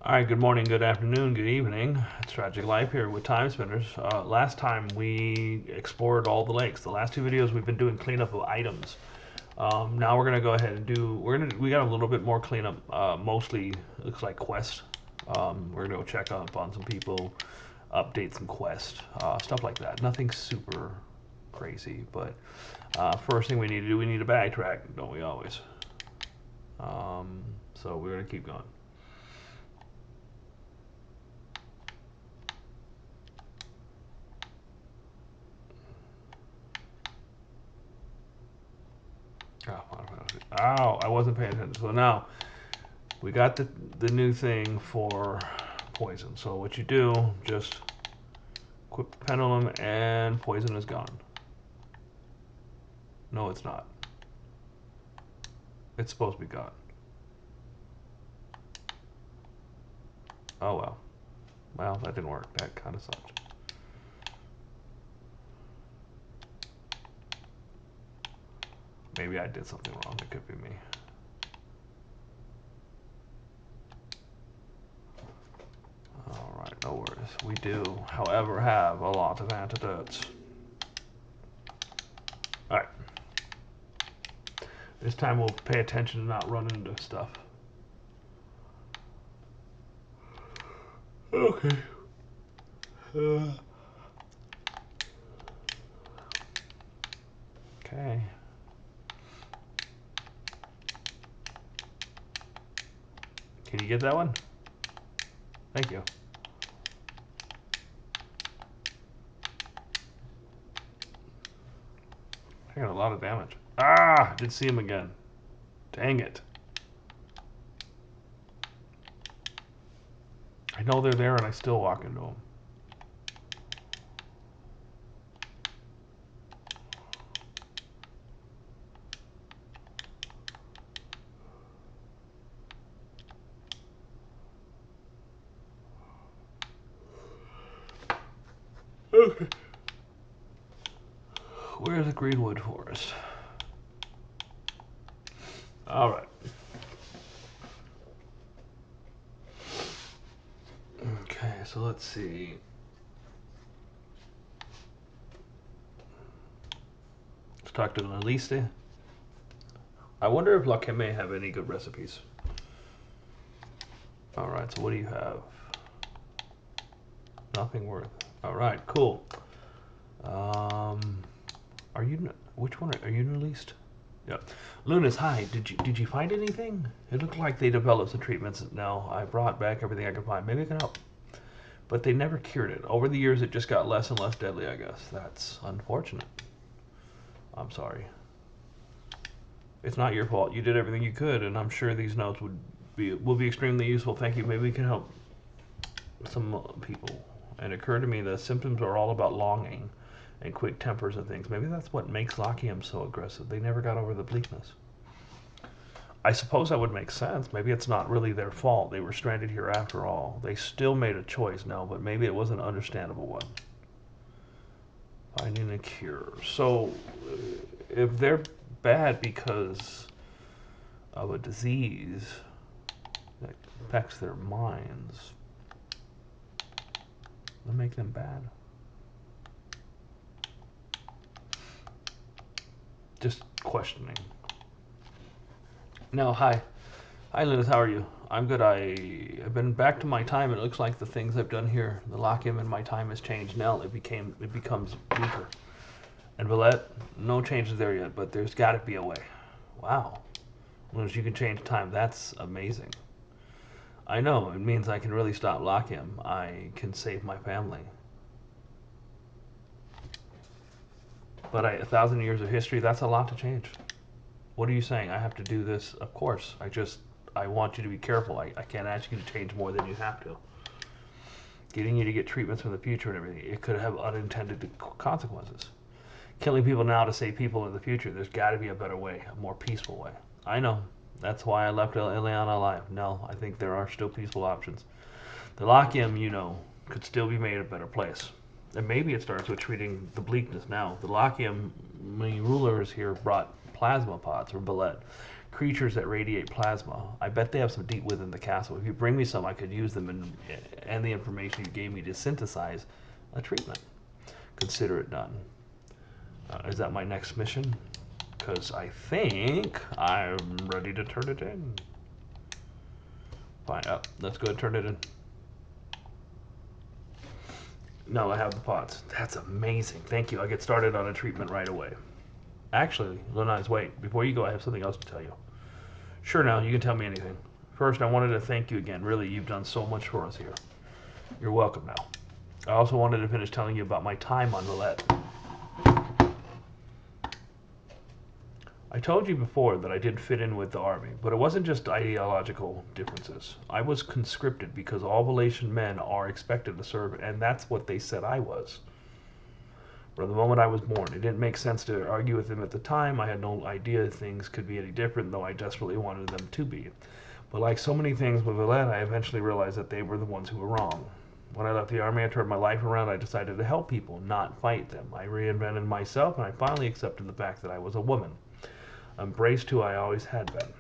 All right, good morning, good afternoon, good evening. It's Tragic Life here with Timespinners. Last time we explored all the lakes. The last two videos we've been doing cleanup of items. Now we're gonna go ahead and we got a little bit more cleanup. Mostly looks like quest. We're gonna go check up on some people, update some quest, stuff like that. Nothing super crazy, but first thing we need to do, we need a backtrack, don't we always? So we're gonna keep going. Oh, I wasn't paying attention. So now we got the new thing for poison. So what you do, just equip the pendulum and poison is gone. No, it's not. It's supposed to be gone. Oh well. Well, that didn't work. That kind of sucked. Maybe I did something wrong. It could be me. Alright, no worries. We do, however, have a lot of antidotes. Alright. This time we'll pay attention to not run into stuff. Okay. Okay. Can you get that one? Thank you. I got a lot of damage. Ah! Did see him again. Dang it. I know they're there and I still walk into them. Okay. Where's the Greenwood Forest? Alright. Okay, so let's see. Let's talk to Naliste. I wonder if Luck may have any good recipes. Alright, so what do you have? Nothing worth. Alright, cool. Are you... Which one are you Naliste? Yep. Lunas, hi. Did you find anything? It looked like they developed some treatments. No, I brought back everything I could find. Maybe I can help. But they never cured it. Over the years, it just got less and less deadly, I guess. That's unfortunate. I'm sorry. It's not your fault. You did everything you could, and I'm sure these notes will be extremely useful. Thank you. Maybe we can help some people. And it occurred to me the symptoms are all about longing and quick tempers and things. Maybe that's what makes Lockium so aggressive. They never got over the bleakness. I suppose that would make sense. Maybe it's not really their fault. They were stranded here after all. They still made a choice, no, but maybe it was an understandable one. Finding a cure. So, if they're bad because of a disease that affects their minds, that make them bad. Just questioning. No, hi. Hi, Liz. How are you? I'm good. I've been back to my time. It looks like the things I've done here, the lock-in in my time has changed. Now it becomes weaker. And Villette, no changes there yet, but there's got to be a way. Wow. As you can change time, that's amazing. I know. It means I can really stop Lockham. I can save my family. But 1,000 years of history, that's a lot to change. What are you saying? I have to do this? Of course. I want you to be careful. I can't ask you to change more than you have to. Getting you to get treatments from the future and everything, it could have unintended consequences. Killing people now to save people in the future, there's got to be a better way, a more peaceful way. I know. That's why I left Ileana alive. No, I think there are still peaceful options. The Lockium, could still be made a better place. And maybe it starts with treating the bleakness now. The Lockium, many rulers here brought plasma pods from Ballet. creatures that radiate plasma. I bet they have some deep within the castle. If you bring me some, I could use them and the information you gave me to synthesize a treatment. Consider it done. Is that my next mission? Because I think I'm ready to turn it in. Fine, up. Let's go ahead and turn it in. No, I have the pots. That's amazing. Thank you. I get started on a treatment right away. Actually, Lunais, wait. Before you go, I have something else to tell you. Sure, now, you can tell me anything. First, I wanted to thank you again. Really, you've done so much for us here. You're welcome now. I also wanted to finish telling you about my time on Roulette. I told you before that I didn't fit in with the army, but it wasn't just ideological differences. I was conscripted because all Valatian men are expected to serve, and that's what they said I was. From the moment I was born, it didn't make sense to argue with them at the time. I had no idea things could be any different, though I desperately wanted them to be. But like so many things with Valette, I eventually realized that they were the ones who were wrong. When I left the army, I turned my life around. I decided to help people, not fight them. I reinvented myself, and I finally accepted the fact that I was a woman. Embraced who I always had been.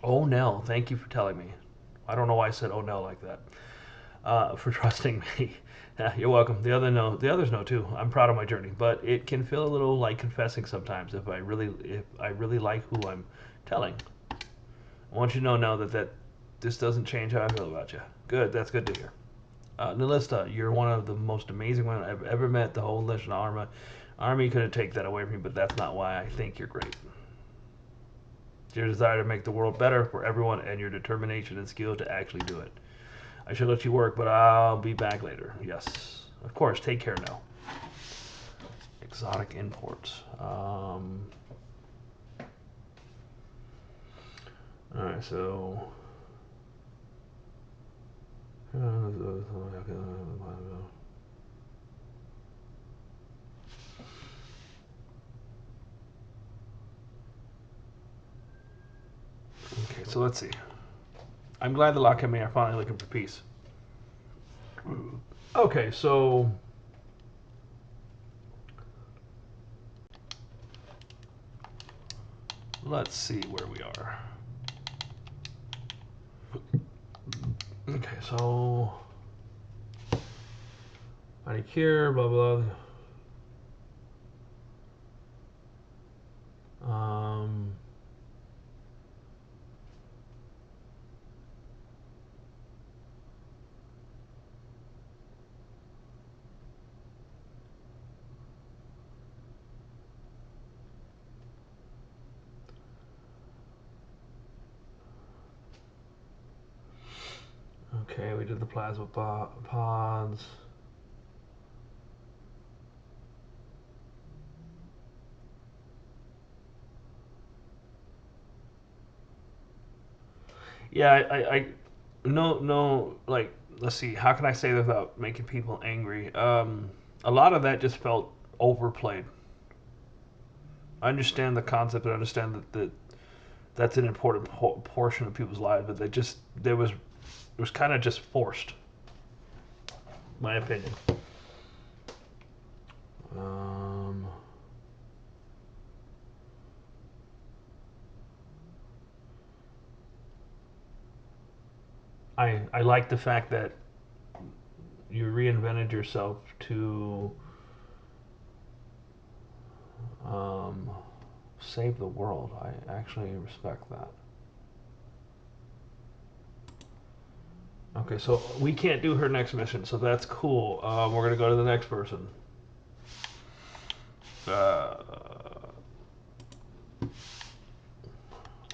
Oh, Nell, thank you for telling me. I don't know why I said oh, Nell like that. For trusting me. You're welcome. The others know too. I'm proud of my journey, but it can feel a little like confessing sometimes if I really like who I'm telling. I want you to know now that this doesn't change how I feel about you. Good, that's good to hear. Nalista, you're one of the most amazing women I've ever met. The whole Legion Army couldn't take that away from me, but that's not why I think you're great. Your desire to make the world better for everyone and your determination and skill to actually do it. I should let you work, but I'll be back later. Yes, of course. Take care now. Exotic imports. All right, so. Okay, so let's see. I'm glad the Lockheed are finally looking for peace. Okay, so let's see where we are. Okay, so manicure, blah blah. Okay, we did the plasma pods. Yeah, I no, like, let's see, how can I say this without making people angry? A lot of that just felt overplayed. I understand the concept, and I understand that's an important portion of people's lives, but it was kind of just forced, my opinion. I like the fact that you reinvented yourself to save the world. I actually respect that. Okay, so we can't do her next mission, so that's cool. We're gonna go to the next person.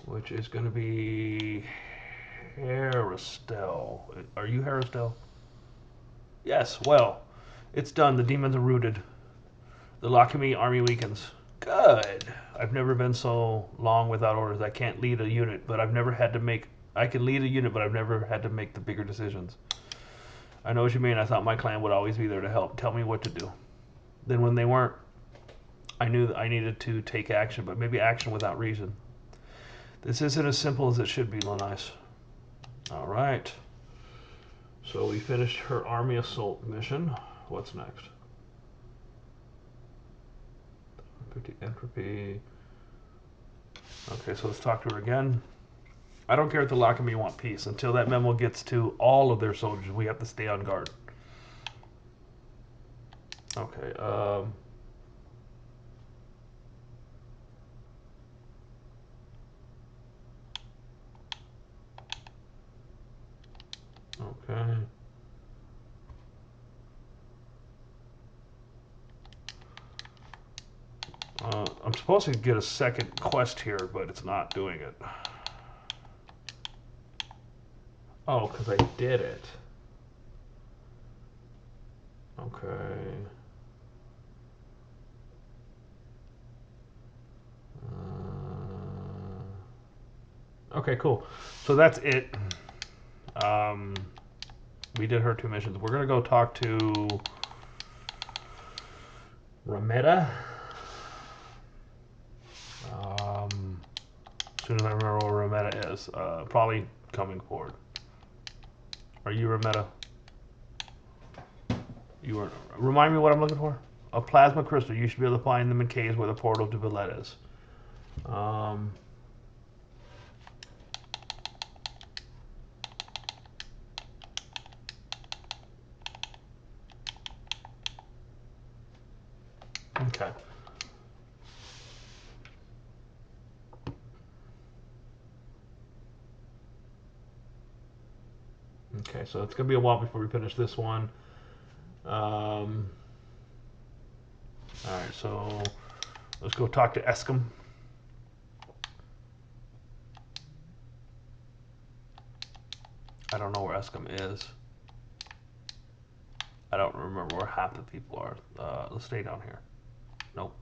Which is gonna be Haristel. Are you Haristel? Yes. Well, it's done. The demons are rooted. The Lockheed army weakens. Good. I've never been so long without orders. I can't lead a unit, but I've never had to make. I can lead a unit, but I've never had to make the bigger decisions. I know what you mean. I thought my clan would always be there to help. Tell me what to do. Then when they weren't, I knew that I needed to take action, but maybe action without reason. This isn't as simple as it should be, Lanice. All right. So we finished her army assault mission. What's next? Entropy. Okay, so let's talk to her again. I don't care if the Lockamy want peace. Until that memo gets to all of their soldiers, we have to stay on guard. Okay, okay. I'm supposed to get a second quest here, but it's not doing it. Oh, because I did it. Okay. Okay, cool. So that's it. Um, we did her 2 missions. We're gonna go talk to Rametta. As soon as I remember where Rametta is, probably coming forward. Are you Rametta? You are. Remind me what I'm looking for. A plasma crystal. You should be able to find them in caves where the portal to Valletta is. Okay. Okay, so it's gonna be a while before we finish this one. All right, so let's go talk to Eskom. I don't know where Eskom is. I don't remember where half the people are. Let's stay down here. Nope.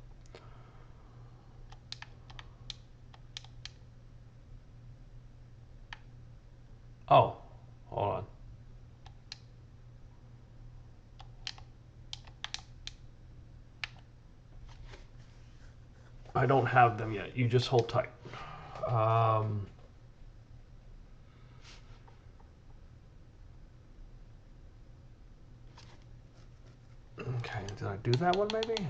Oh, hold on. I don't have them yet. You just hold tight. Okay, did I do that one maybe?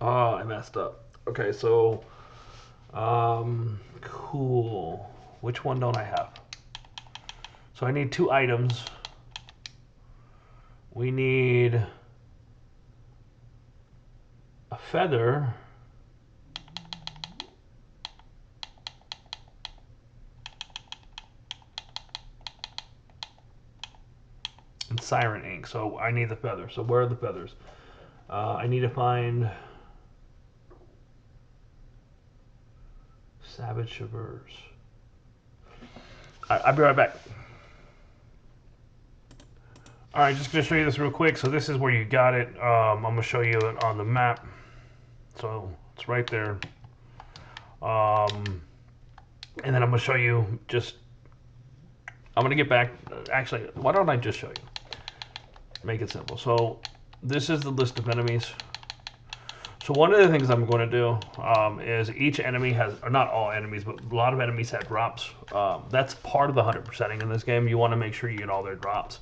Oh, I messed up. Okay, so, cool. Which one don't I have? So I need 2 items. We need a feather. And siren ink. So I need the feather. So where are the feathers? I need to find Savage Traverse. I'll be right back. All right, just gonna show you this real quick. So this is where you got it. I'm gonna show you it on the map. So it's right there. And then I'm gonna show you just. I'm gonna get back. Actually, why don't I just show you? Make it simple. So this is the list of enemies. So one of the things I'm going to do is each enemy has, or not all enemies, but a lot of enemies have drops. That's part of the 100%ing in this game. You want to make sure you get all their drops.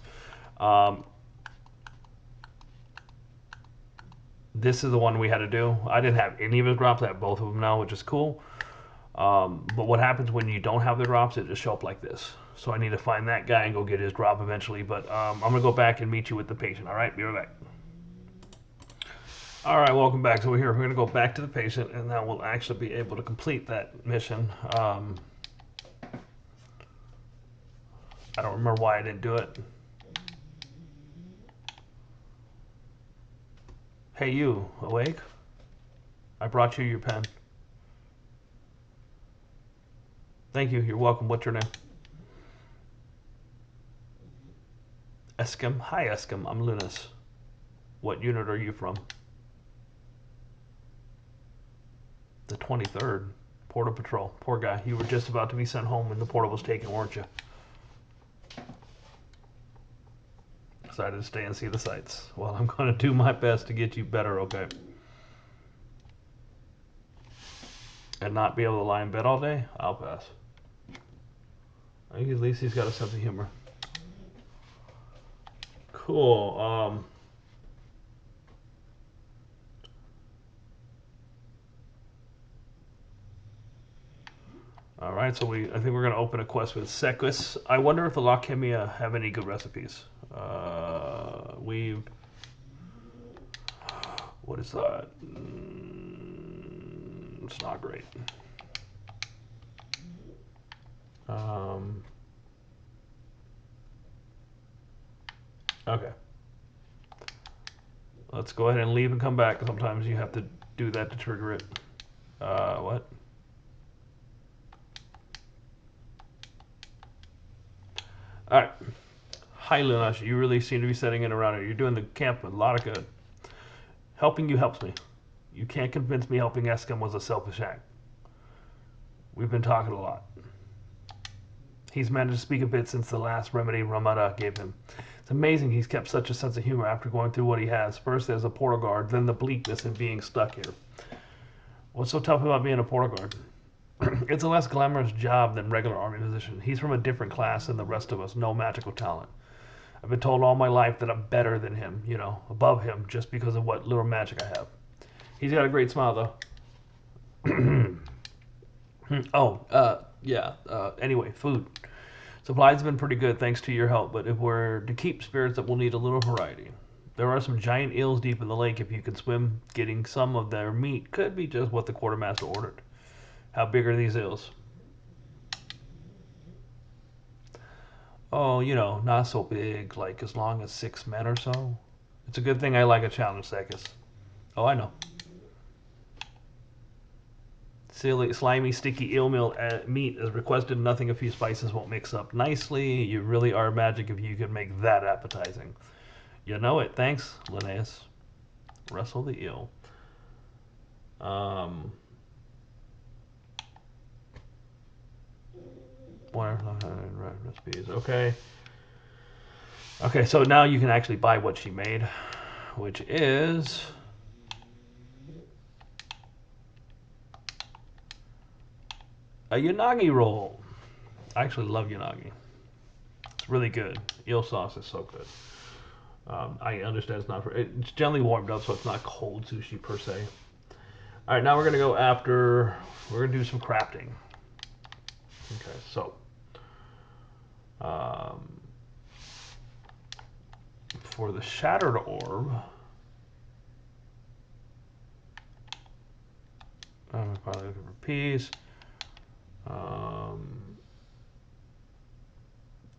This is the one we had to do. I didn't have any of his drops. I have both of them now, which is cool. But what happens when you don't have the drops, it just show up like this. So I need to find that guy and go get his drop eventually. But I'm going to go back and meet you with the patient. All right, be right back. All right, welcome back. So we're going to go back to the patient, and now we'll actually be able to complete that mission. I don't remember why I didn't do it. Hey, you, awake? I brought you your pen. Thank you. You're welcome. What's your name? Eskom. Hi, Eskom. I'm Lunas. What unit are you from? The 23rd. Portal Patrol. Poor guy. You were just about to be sent home when the portal was taken, weren't you? Decided to stay and see the sights. Well, I'm going to do my best to get you better, okay? And not be able to lie in bed all day? I'll pass. I think at least he's got a sense of humor. Cool. All right, so I think we're gonna open a quest with Sequus. I wonder if the Lochemia have any good recipes. What is that? It's not great. Okay. Let's go ahead and leave and come back. Sometimes you have to do that to trigger it. What? All right. Hi, Lunash. You really seem to be setting it around here. You're doing the camp a lot of good. Helping you helps me. You can't convince me helping Eskim was a selfish act. We've been talking a lot. He's managed to speak a bit since the last remedy Ramada gave him. It's amazing he's kept such a sense of humor after going through what he has. First as a portal guard, then the bleakness of being stuck here. What's so tough about being a portal guard? It's a less glamorous job than regular army position. He's from a different class than the rest of us, no magical talent. I've been told all my life that I'm better than him, above him, just because of what little magic I have. He's got a great smile, though. Yeah. Anyway, food. Supplies have been pretty good thanks to your help, but if we're to keep spirits up, we'll need a little variety. There are some giant eels deep in the lake. If you can swim, getting some of their meat could be just what the quartermaster ordered. How big are these eels? Oh, not so big, like as long as 6 men or so. It's a good thing I like a challenge, Sekis. Oh, I know. Silly, slimy, sticky eel meat is requested. Nothing a few spices won't mix up nicely. You really are magic if you can make that appetizing. You know it. Thanks, Linnaeus. Wrestle the eel. Recipes. Okay. Okay, so now you can actually buy what she made, which is a Yanagi roll. I actually love Yanagi. It's really good. Eel sauce is so good. I understand it's generally warmed up, so it's not cold sushi per se. All right, now we're gonna go after. We're gonna do some crafting. Okay, so for the shattered orb, I'm probably looking for peace.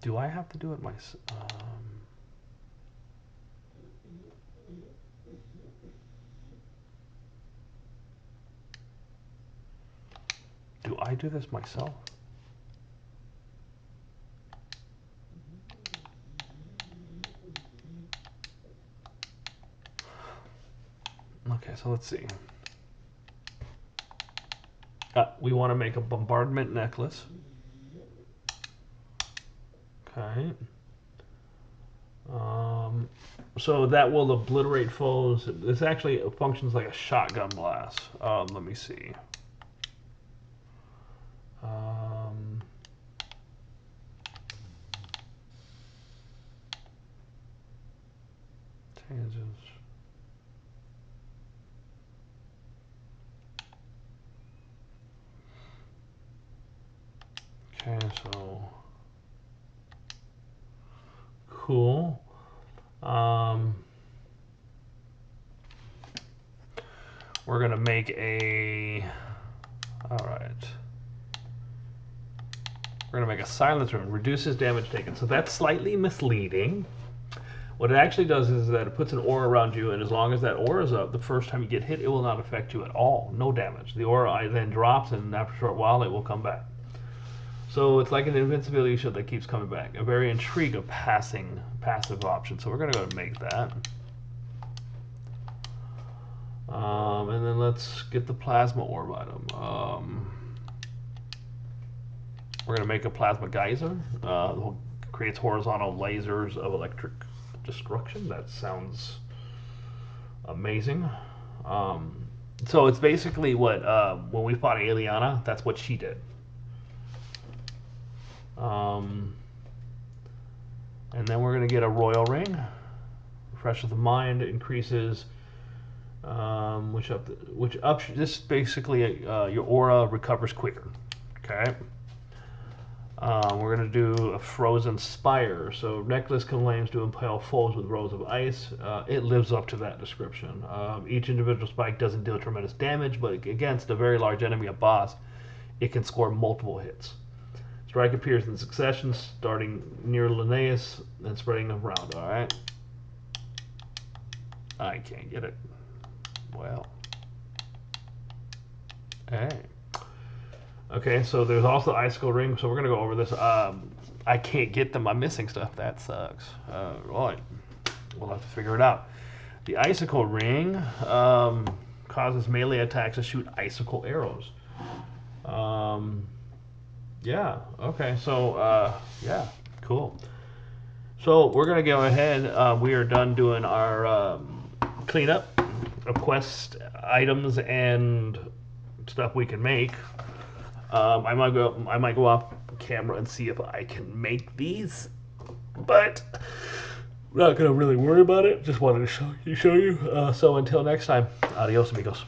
Do I have to do it myself? Do I do this myself? Okay, so let's see. We want to make a bombardment necklace. Okay. So that will obliterate foes. This actually functions like a shotgun blast. Let me see. Tangents. Okay, so cool. We're gonna make a. All right. We're gonna make a silence rune. Reduces damage taken. So that's slightly misleading. What it actually does is that it puts an aura around you, and as long as that aura is up, the first time you get hit, it will not affect you at all. No damage. The aura then drops, and after a short while, it will come back. So it's like an invincibility shield that keeps coming back. A very intriguing passive option. So we're going to go and make that. And then let's get the plasma orb item. We're going to make a plasma geyser. Creates horizontal lasers of electric destruction. That sounds amazing. So it's basically what when we fought Aliana, that's what she did. And then we're going to get a royal ring. Refreshes the mind, increases which up this basically your aura recovers quicker. Okay. We're going to do a frozen spire. So necklace claims to impale foes with rows of ice. It lives up to that description. Each individual spike doesn't deal tremendous damage, but against a very large enemy, a boss, it can score multiple hits. Strike appears in succession, starting near Linnaeus and spreading around. All right. I can't get it. Well. Hey. Okay, so there's also the icicle ring. So we're gonna go over this. I can't get them. I'm missing stuff. That sucks. Right. We'll have to figure it out. The icicle ring causes melee attacks to shoot icicle arrows. Yeah. Okay. So yeah. Cool. So we're gonna go ahead. We are done doing our cleanup of quest items and stuff we can make. I might go off camera and see if I can make these, but I'm not gonna really worry about it. Just wanted to show you. So until next time, adios amigos.